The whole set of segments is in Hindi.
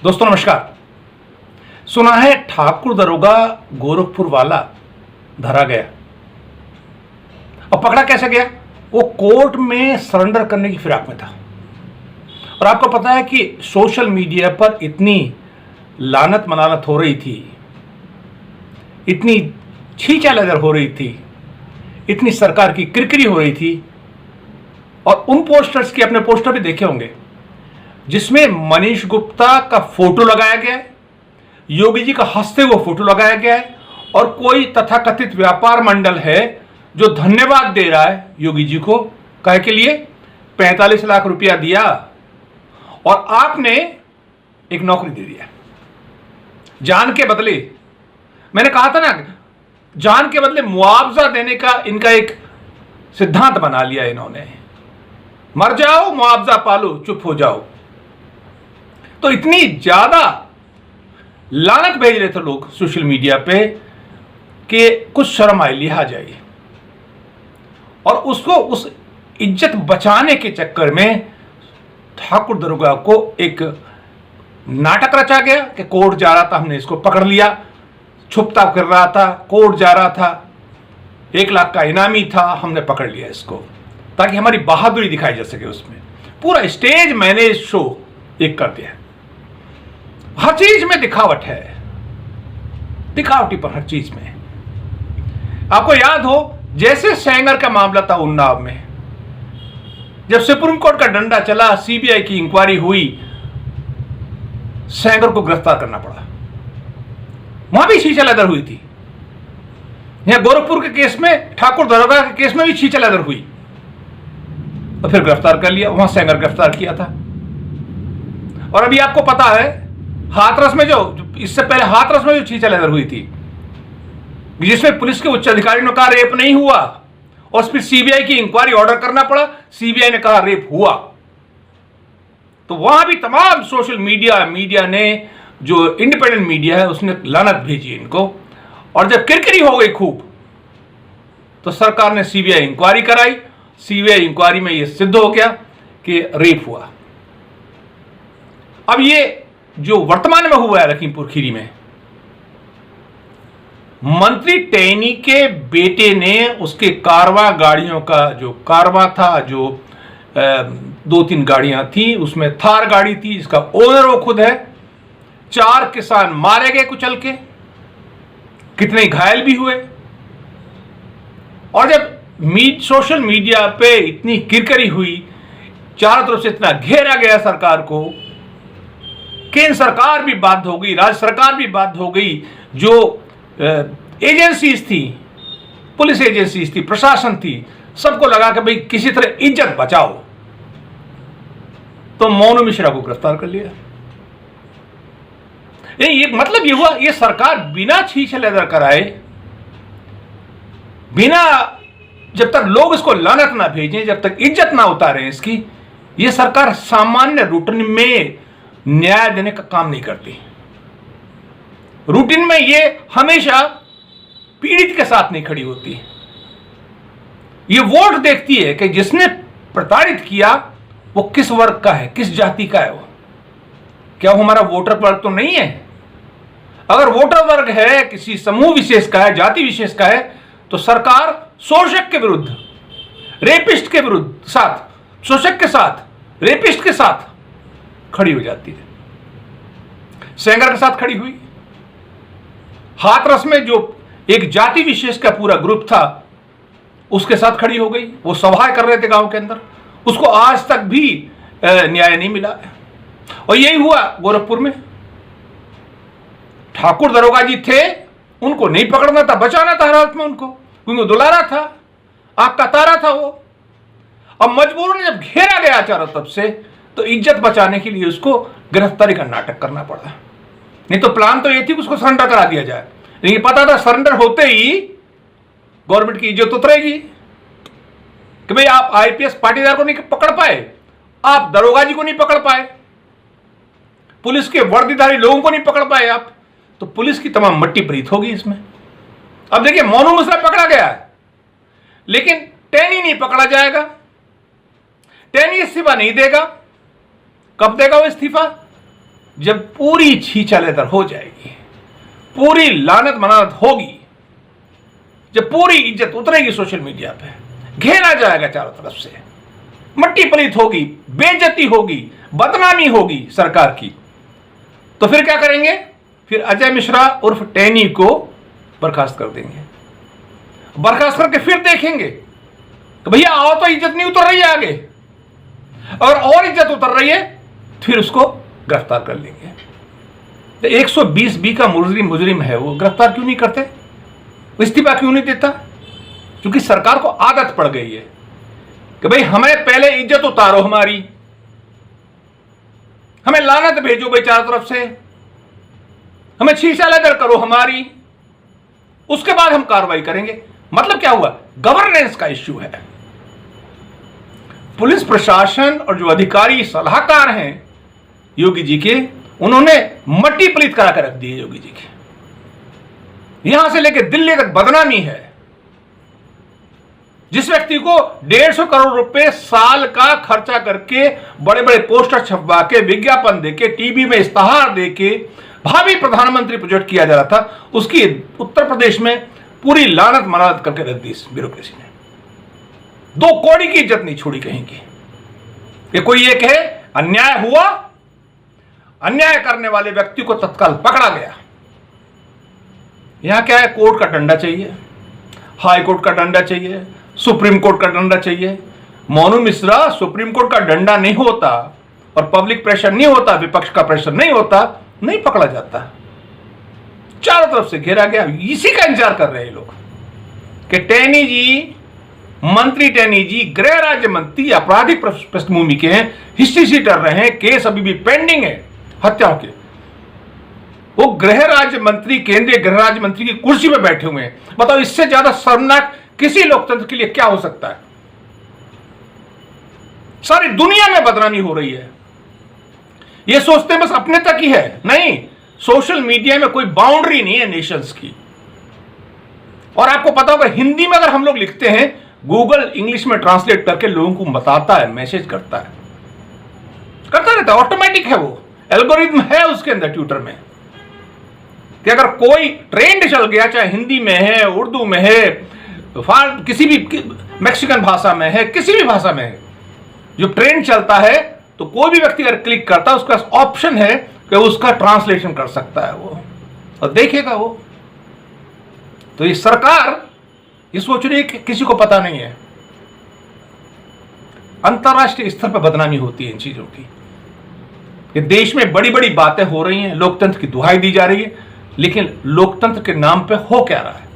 दोस्तों नमस्कार। सुना है ठाकुर दरोगा गोरखपुर वाला धरा गया। अब पकड़ा कैसे गया? वो कोर्ट में सरेंडर करने की फिराक में था। और आपको पता है कि सोशल मीडिया पर इतनी लानत मनानत हो रही थी, इतनी छींचा-लेदर हो रही थी, इतनी सरकार की किरकिरी हो रही थी। और उन पोस्टर्स के अपने पोस्टर भी देखे होंगे जिसमें मनीष गुप्ता का फोटो लगाया गया है, योगी जी का हंसते हुए फोटो लगाया गया है, और कोई तथाकथित व्यापार मंडल है जो धन्यवाद दे रहा है योगी जी को, काहे के लिए 45 लाख रुपया दिया और आपने एक नौकरी दे दिया जान के बदले। मैंने कहा था ना, जान के बदले मुआवजा देने का इनका एक सिद्धांत बना लिया इन्होंने। मर जाओ मुआवजा पालो, चुप हो जाओ। तो इतनी ज्यादा लानत भेज रहे थे लोग सोशल मीडिया पे कि कुछ शर्म आई, लिहाज आई। और उसको उस इज्जत बचाने के चक्कर में ठाकुर दरोगा को एक नाटक रचा गया कि कोर्ट जा रहा था, हमने इसको पकड़ लिया, छुपता कर रहा था, कोर्ट जा रहा था, 1 लाख का इनामी था, हमने पकड़ लिया इसको ताकि हमारी बहादुरी दिखाई जा सके। उसमें पूरा स्टेज मैंने शो एक कर दिया। हर चीज में दिखावट है, दिखावटी पर हर चीज में। आपको याद हो जैसे सेंगर का मामला था उन्नाव में, जब सुप्रीम कोर्ट का डंडा चला, सीबीआई की इंक्वायरी हुई, सेंगर को गिरफ्तार करना पड़ा। वहां भी छींचा-लेदर हुई थी। यहां गोरखपुर के केस में, ठाकुर दरोगा के केस में भी छींचा-लेदर हुई और फिर गिरफ्तार कर लिया। वहां सेंगर गिरफ्तार किया था। और अभी आपको पता है हाथरस में जो इससे पहले हाथरस में जो छींचा-लेदर हुई थी, जिसमें पुलिस के उच्च अधिकारी ने कहा रेप नहीं हुआ और फिर सीबीआई की इंक्वायरी ऑर्डर करना पड़ा, सीबीआई ने कहा रेप हुआ। तो वहां भी तमाम सोशल मीडिया ने, जो इंडिपेंडेंट मीडिया है, उसने लानत भेजी इनको। और जब किरकिरी हो गई खूब तो सरकार ने सीबीआई इंक्वायरी कराई। सीबीआई इंक्वायरी में यह सिद्ध हो गया कि रेप हुआ। अब ये जो वर्तमान में हुआ है लखीमपुर खीरी में, मंत्री टेनी के बेटे ने उसके कारवा गाड़ियों का, जो कारवा था, जो 2-3 गाड़ियां थी, उसमें थार गाड़ी थी, इसका ओनर वो खुद है। 4 किसान मारे गए कुचल के, कितने घायल भी हुए। और जब सोशल मीडिया पे इतनी किरकिरी हुई, चारों तरफ से इतना घेरा गया सरकार को, केंद्र सरकार भी बाध्य हो गई, राज्य सरकार भी बाध्य हो गई, जो एजेंसीज थी, पुलिस एजेंसीज थी, प्रशासन थी, सबको लगा कि भाई किसी तरह इज्जत बचाओ, तो मोनू मिश्रा को गिरफ्तार कर लिया। ये मतलब ये हुआ, ये सरकार बिना छींचा-लेदर कराए, बिना, जब तक लोग इसको लानत ना भेजें, जब तक इज्जत ना उतारें इसकी, ये सरकार सामान्य रूटीन में न्याय देने का काम नहीं करती। रूटीन में ये हमेशा पीड़ित के साथ नहीं खड़ी होती। ये वोट देखती है कि जिसने प्रताड़ित किया वो किस वर्ग का है, किस जाति का है, वो क्या वो हमारा वोटर वर्ग तो नहीं है। अगर वोटर वर्ग है किसी समूह विशेष का है, जाति विशेष का है, तो सरकार शोषक के विरुद्ध, रेपिस्ट के विरुद्ध साथ, शोषक के साथ, रेपिस्ट के साथ खड़ी हो जाती है। सेंगर के साथ खड़ी हुई। हाथरस में जो एक जाति विशेष का पूरा ग्रुप था, उसके साथ खड़ी हो गई। वो सभाएं कर रहे थे गांव के अंदर, उसको आज तक भी न्याय नहीं मिला। और यही हुआ गोरखपुर में। ठाकुर दरोगा जी थे, उनको नहीं पकड़ना था, बचाना था हर हालत में उनको, क्योंकि दुलारा था, आग का तारा था वो। अब मजबूरन जब घेरा गया चारों तरफ से, तो इज्जत बचाने के लिए उसको गिरफ्तारी का नाटक करना पड़ा। नहीं तो प्लान तो ये थी कि उसको सरेंडर करा दिया जाए, लेकिन पता था सरेंडर होते ही गवर्नमेंट की इज्जत उतरेगी कि भाई आप आईपीएस पाटीदार को नहीं पकड़ पाए, आप दरोगा जी को नहीं पकड़ पाए, पुलिस के वर्दीधारी लोगों को नहीं पकड़ पाए आप, तो पुलिस की तमाम मट्टी प्रीत होगी इसमें। अब देखिए मोनू मिश्रा पकड़ा गया है, लेकिन टेनी नहीं पकड़ा जाएगा। टेनी इस्तीफा नहीं देगा। कब देगा वो इस्तीफा? जब पूरी छीछालेदर हो जाएगी, पूरी लानत मनानत होगी, जब पूरी इज्जत उतरेगी सोशल मीडिया पे, घेरा जाएगा चारों तरफ से, मट्टी पलीत होगी, बेइज्जती होगी, बदनामी होगी सरकार की, तो फिर क्या करेंगे? फिर अजय मिश्रा उर्फ टैनी को बर्खास्त कर देंगे। बर्खास्त करके फिर देखेंगे तो भैया आओ तो इज्जत नहीं उतर रही है आगे, और इज्जत उतर रही है, फिर उसको गिरफ्तार कर लेंगे। तो 120B का मुजरिम है, वो गिरफ्तार क्यों नहीं करते? वो इस्तीफा क्यों नहीं देता? क्योंकि सरकार को आदत पड़ गई है कि भाई हमें पहले इज्जत उतारो हमारी, हमें लानत भेजो भाई चारों तरफ से, हमें छीछालेदर करो हमारी, उसके बाद हम कार्रवाई करेंगे। मतलब क्या हुआ? गवर्नेंस का इश्यू है। पुलिस प्रशासन और जो अधिकारी सलाहकार हैं योगी जी के, उन्होंने मट्टी पलीत करा कर रख दी है योगी जी की। यहां से लेकर दिल्ली तक बदनामी है। जिस व्यक्ति को 150 करोड़ रुपए साल का खर्चा करके बड़े बड़े पोस्टर छपवा के, विज्ञापन देके, टीवी में इश्तहार देके भावी प्रधानमंत्री प्रोजेक्ट किया जा रहा था, उसकी उत्तर प्रदेश में पूरी लानत मनानत करके रख दी इस ब्यूरोक्रेसी ने। 2 कौड़ी की इज्जत नहीं छोड़ी कहीं की। ये कोई ये कहे अन्याय हुआ, अन्याय करने वाले व्यक्ति को तत्काल पकड़ा गया। यहां क्या है? कोर्ट का डंडा चाहिए, हाई कोर्ट का डंडा चाहिए, सुप्रीम कोर्ट का डंडा चाहिए। मोनू मिश्रा, सुप्रीम कोर्ट का डंडा नहीं होता और पब्लिक प्रेशर नहीं होता, विपक्ष का प्रेशर नहीं होता, नहीं पकड़ा जाता। चारों तरफ से घेरा गया। इसी का इंतजार कर रहे हैं लोग कि टैनी जी, मंत्री टैनी जी गृह राज्य मंत्री आपराधिक पृष्ठभूमि के हैं, हिस्ट्री शीट कर रहे हैं, केस अभी भी पेंडिंग है हत्याओं के। वो गृह राज्य मंत्री, केंद्रीय गृह राज्य मंत्री की कुर्सी पर बैठे हुए हैं। बताओ इससे ज्यादा शर्मनाक किसी लोकतंत्र के लिए क्या हो सकता है? सारी दुनिया में बदनामी हो रही है। ये सोचते हैं बस अपने तक ही है, नहीं, सोशल मीडिया में कोई बाउंड्री नहीं है नेशंस की। और आपको पता होगा हिंदी में अगर हम लोग लिखते हैं, गूगल इंग्लिश में ट्रांसलेट करके लोगों को बताता है, मैसेज करता रहता है, ऑटोमेटिक है, वो एल्गोरिथम है उसके अंदर ट्विटर में कि अगर कोई ट्रेंड चल गया, चाहे हिंदी में है, उर्दू में है, किसी भी मैक्सिकन भाषा में है, किसी भी भाषा में है, जो ट्रेंड चलता है, तो कोई भी व्यक्ति अगर क्लिक करता है, उसका ऑप्शन है कि उसका ट्रांसलेशन कर सकता है वो, और देखेगा वो। तो ये सरकार ये सोच रही है कि किसी को पता नहीं है। अंतरराष्ट्रीय स्तर पर बदनामी होती है इन चीजों की, कि देश में बड़ी बड़ी बातें हो रही हैं, लोकतंत्र की दुहाई दी जा रही है, लेकिन लोकतंत्र के नाम पे हो क्या रहा है?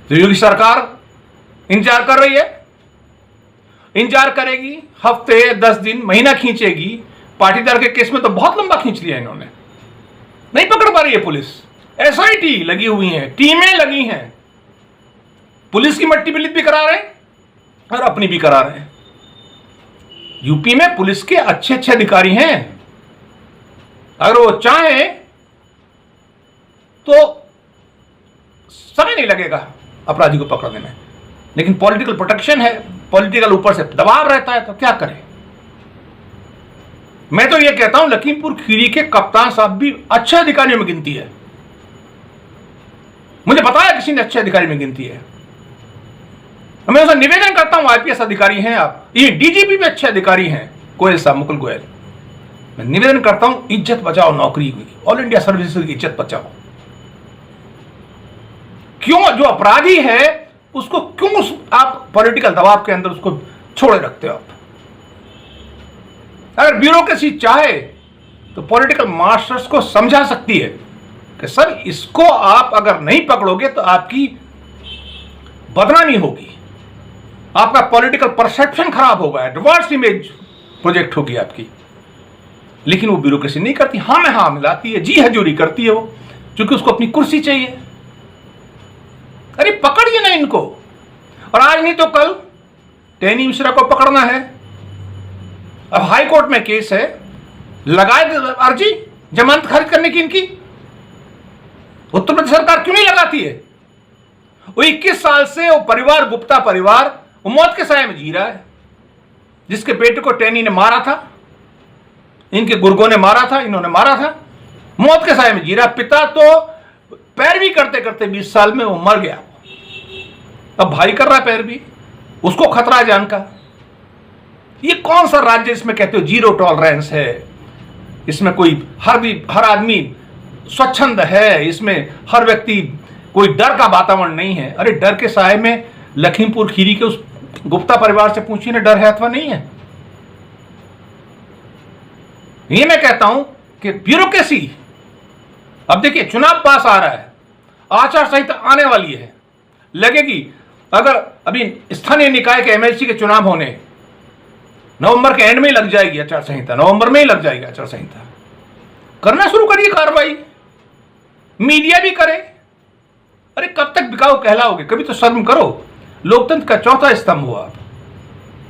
तो योगी सरकार इंतजार कर रही है, इंतजार करेगी, हफ्ते, 10 दिन, महीना खींचेगी। पाटीदार के केस में तो बहुत लंबा खींच लिया इन्होंने, नहीं पकड़ पा रही है पुलिस। SIT लगी हुई है, टीमें लगी हैं, पुलिस की मट्टी पलीत भी करा रहे हैं और अपनी भी करा रहे हैं। यूपी में पुलिस के अच्छे अच्छे अधिकारी हैं, अगर वो चाहें तो समय नहीं लगेगा अपराधी को पकड़ने में, लेकिन पॉलिटिकल प्रोटेक्शन है, पॉलिटिकल ऊपर से दबाव रहता है, तो क्या करें? मैं तो ये कहता हूं लखीमपुर खीरी के कप्तान साहब भी अच्छे अधिकारियों में गिनती है। मुझे बताया किसी ने अच्छे अधिकारी में गिनती है। मैं उसे निवेदन करता हूं, IPS अधिकारी हैं आप, ये DGP भी अच्छे अधिकारी हैं, गोयल साहब, मुकुल गोयल, मैं निवेदन करता हूं इज्जत बचाओ, नौकरी की, ऑल इंडिया सर्विसेज की इज्जत बचाओ। क्यों जो अपराधी है उसको क्यों आप पॉलिटिकल दबाव के अंदर उसको छोड़े रखते हो आप? अगर ब्यूरोक्रेसी चाहे तो पॉलिटिकल मास्टर्स को समझा सकती है कि सर इसको आप अगर नहीं पकड़ोगे तो आपकी बदनामी होगी, आपका पॉलिटिकल परसेप्शन खराब होगा, एडवर्स इमेज प्रोजेक्ट होगी आपकी। लेकिन वो ब्यूरोक्रेसी नहीं करती, हाँ में हाँ मिलाती है, जी हजूरी करती है वो, क्योंकि उसको अपनी कुर्सी चाहिए। अरे पकड़िए ना इनको, और आज नहीं तो कल टैनी मिश्रा को पकड़ना है। अब हाई कोर्ट में केस है, लगाए अर्जी जमानत खारिज करने की इनकी, उत्तर प्रदेश सरकार क्यों नहीं लगाती है? वो 21 साल से वो परिवार, गुप्ता परिवार, वो मौत के साए में जी रहा है, जिसके बेटे को टैनी ने मारा था। इनके गुर्गों ने मारा था, इन्होंने मारा था, मौत के साए में जी रहा। पिता तो पैरवी करते करते 20 साल में वो मर गया, अब भाई कर रहा है पैरवी, उसको खतरा है जान का। ये कौन सा राज्य इसमें कहते हो जीरो टॉलरेंस है, इसमें कोई हर आदमी स्वच्छंद है, इसमें हर व्यक्ति कोई डर का वातावरण नहीं है। अरे डर के साए में लखीमपुर खीरी के उस गुप्ता परिवार से पूछिए ना, डर है अथवा नहीं है। ये मैं कहता हूं कि ब्यूरोक्रेसी, अब देखिए चुनाव पास आ रहा है, आचार संहिता आने वाली है, लगेगी। अगर अभी स्थानीय निकाय के एमएलसी के चुनाव होने नवंबर के एंड में ही लग जाएगी आचार संहिता, नवंबर में ही लग जाएगी आचार संहिता। करना शुरू करिए कार्रवाई, मीडिया भी करे। अरे कब तक बिकाऊ कहलाओगे, कभी तो शर्म करो। लोकतंत्र का चौथा स्तंभ हो आप,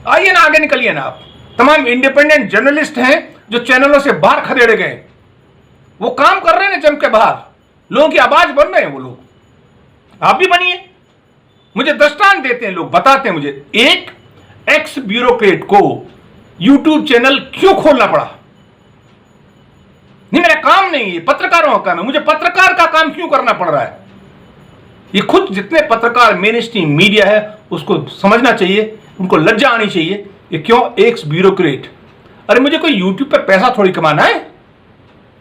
आइए ना आगे निकलिए ना आप। तमाम इंडिपेंडेंट जर्नलिस्ट हैं जो चैनलों से बाहर खदेड़े गए, वो काम कर रहे हैं जम के बाहर, लोगों की आवाज बन रहे हैं वो लोग, आप भी बनिए। मुझे दृष्टांत देते हैं लोग, बताते हैं मुझे एक एक्स ब्यूरोक्रेट को यूट्यूब चैनल क्यों खोलना पड़ा। नहीं, मेरा काम नहीं है, पत्रकारों का काम है, मुझे पत्रकार का काम क्यों करना पड़ रहा है। ये खुद जितने पत्रकार मेन स्ट्रीम मीडिया है उसको समझना चाहिए, उनको लज्जा आनी चाहिए कि क्यों एक्स ब्यूरोक्रेट। अरे मुझे कोई यूट्यूब पे पैसा थोड़ी कमाना है,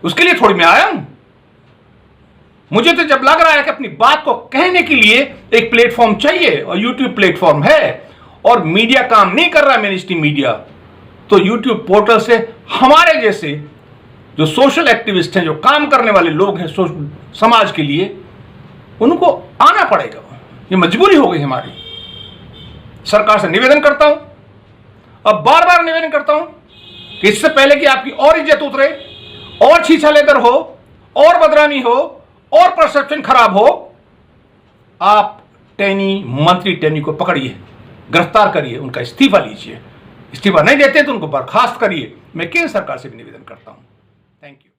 उसके लिए थोड़ी मैं आया हूं। मुझे तो जब लग रहा है कि अपनी बात को कहने के लिए एक प्लेटफॉर्म चाहिए और यूट्यूब प्लेटफॉर्म है और मीडिया काम नहीं कर रहा है, मेन स्ट्रीम मीडिया, तो यूट्यूब पोर्टल से हमारे जैसे जो सोशल एक्टिविस्ट हैं, जो काम करने वाले लोग हैं समाज के लिए, उनको आना पड़ेगा। ये मजबूरी हो गई हमारी। सरकार से निवेदन करता हूं, अब बार बार निवेदन करता हूं कि इससे पहले कि आपकी और इज्जत उतरे, और छीछा लेदर हो, और बदनामी हो, और परसेप्शन खराब हो, आप मंत्री टेनी को पकड़िए, गिरफ्तार करिए, उनका इस्तीफा लीजिए। इस्तीफा नहीं देते तो उनको बर्खास्त करिए। मैं केंद्र सरकार से भी निवेदन करता हूं। Thank you.